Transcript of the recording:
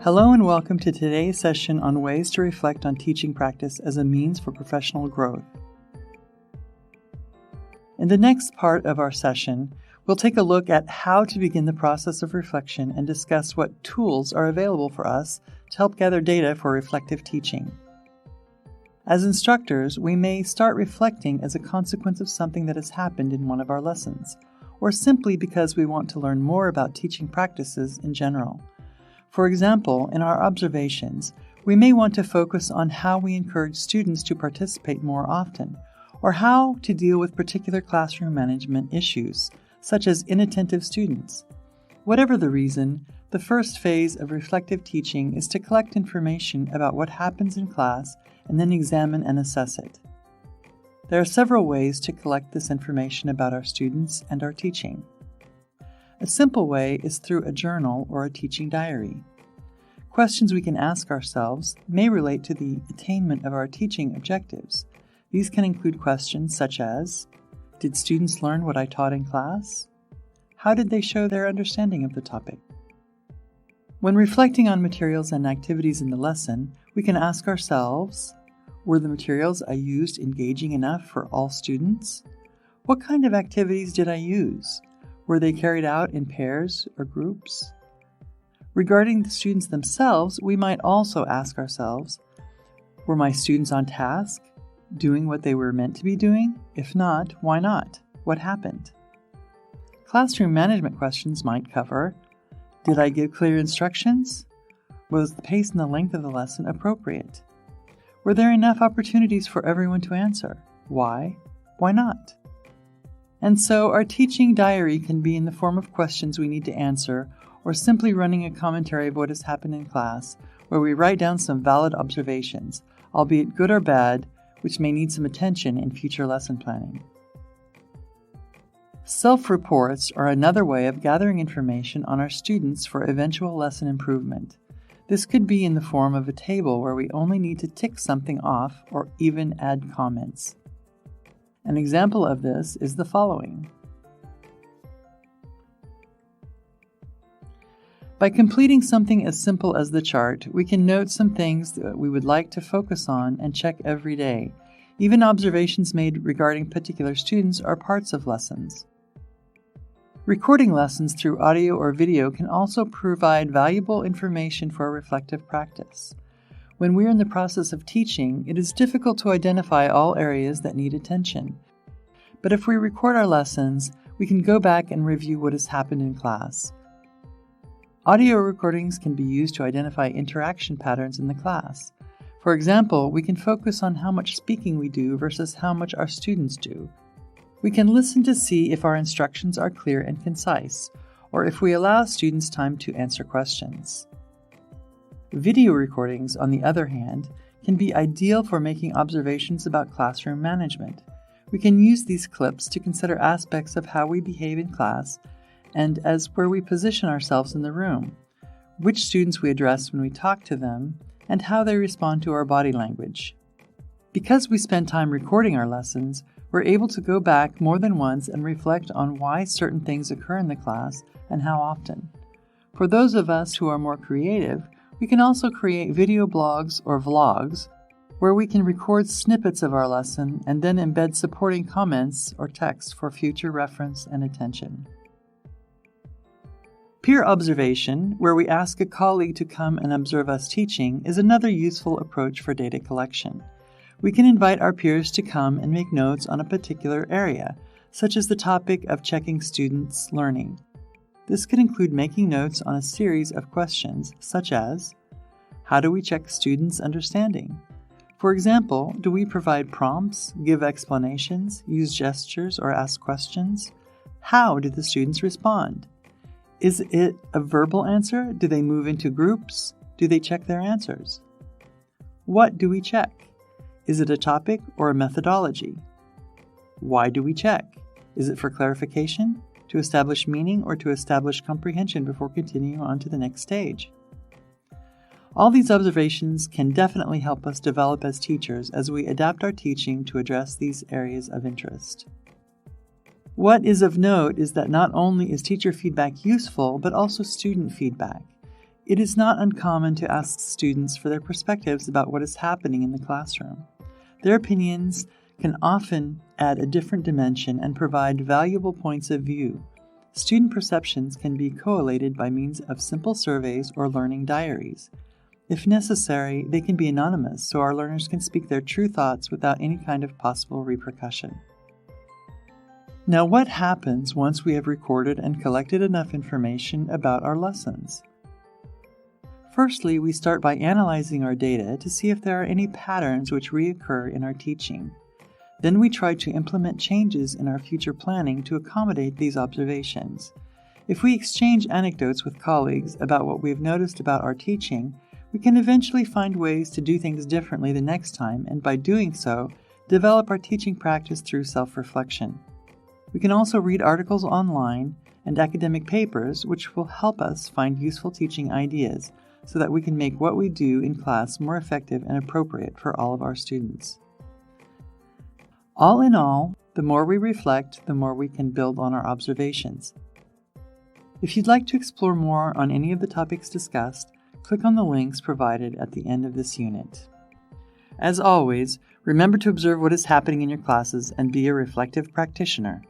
Hello and welcome to today's session on ways to reflect on teaching practice as a means for professional growth. In the next part of our session, we'll take a look at how to begin the process of reflection and discuss what tools are available for us to help gather data for reflective teaching. As instructors, we may start reflecting as a consequence of something that has happened in one of our lessons, or simply because we want to learn more about teaching practices in general. For example, in our observations, we may want to focus on how we encourage students to participate more often, or how to deal with particular classroom management issues, such as inattentive students. Whatever the reason, the first phase of reflective teaching is to collect information about what happens in class and then examine and assess it. There are several ways to collect this information about our students and our teaching. A simple way is through a journal or a teaching diary. Questions we can ask ourselves may relate to the attainment of our teaching objectives. These can include questions such as, did students learn what I taught in class? How did they show their understanding of the topic? When reflecting on materials and activities in the lesson, we can ask ourselves, were the materials I used engaging enough for all students? What kind of activities did I use? Were they carried out in pairs or groups? Regarding the students themselves, we might also ask ourselves, were my students on task, doing what they were meant to be doing? If not, why not? What happened? Classroom management questions might cover, did I give clear instructions? Was the pace and the length of the lesson appropriate? Were there enough opportunities for everyone to answer? Why? Why not? And so our teaching diary can be in the form of questions we need to answer, or simply running a commentary of what has happened in class, where we write down some valid observations, albeit good or bad, which may need some attention in future lesson planning. Self-reports are another way of gathering information on our students for eventual lesson improvement. This could be in the form of a table where we only need to tick something off or even add comments. An example of this is the following. By completing something as simple as the chart, we can note some things that we would like to focus on and check every day. Even observations made regarding particular students are parts of lessons. Recording lessons through audio or video can also provide valuable information for reflective practice. When we're in the process of teaching, it is difficult to identify all areas that need attention. But if we record our lessons, we can go back and review what has happened in class. Audio recordings can be used to identify interaction patterns in the class. For example, we can focus on how much speaking we do versus how much our students do. We can listen to see if our instructions are clear and concise, or if we allow students time to answer questions. Video recordings, on the other hand, can be ideal for making observations about classroom management. We can use these clips to consider aspects of how we behave in class and as where we position ourselves in the room, which students we address when we talk to them, and how they respond to our body language. Because we spend time recording our lessons, we're able to go back more than once and reflect on why certain things occur in the class and how often. For those of us who are more creative, we can also create video blogs or vlogs where we can record snippets of our lesson and then embed supporting comments or text for future reference and attention. Peer observation, where we ask a colleague to come and observe us teaching, is another useful approach for data collection. We can invite our peers to come and make notes on a particular area, such as the topic of checking students' learning. This could include making notes on a series of questions, such as, how do we check students' understanding? For example, do we provide prompts, give explanations, use gestures, or ask questions? How do the students respond? Is it a verbal answer? Do they move into groups? Do they check their answers? What do we check? Is it a topic or a methodology? Why do we check? Is it for clarification, to establish meaning, or to establish comprehension before continuing on to the next stage? All these observations can definitely help us develop as teachers as we adapt our teaching to address these areas of interest. What is of note is that not only is teacher feedback useful, but also student feedback. It is not uncommon to ask students for their perspectives about what is happening in the classroom. Their opinions can often add a different dimension and provide valuable points of view. Student perceptions can be collated by means of simple surveys or learning diaries. If necessary, they can be anonymous so our learners can speak their true thoughts without any kind of possible repercussion. Now, what happens once we have recorded and collected enough information about our lessons? Firstly, we start by analyzing our data to see if there are any patterns which reoccur in our teaching. Then we try to implement changes in our future planning to accommodate these observations. If we exchange anecdotes with colleagues about what we have noticed about our teaching, we can eventually find ways to do things differently the next time, and by doing so, develop our teaching practice through self-reflection. We can also read articles online and academic papers which will help us find useful teaching ideas so that we can make what we do in class more effective and appropriate for all of our students. All in all, the more we reflect, the more we can build on our observations. If you'd like to explore more on any of the topics discussed, click on the links provided at the end of this unit. As always, remember to observe what is happening in your classes and be a reflective practitioner.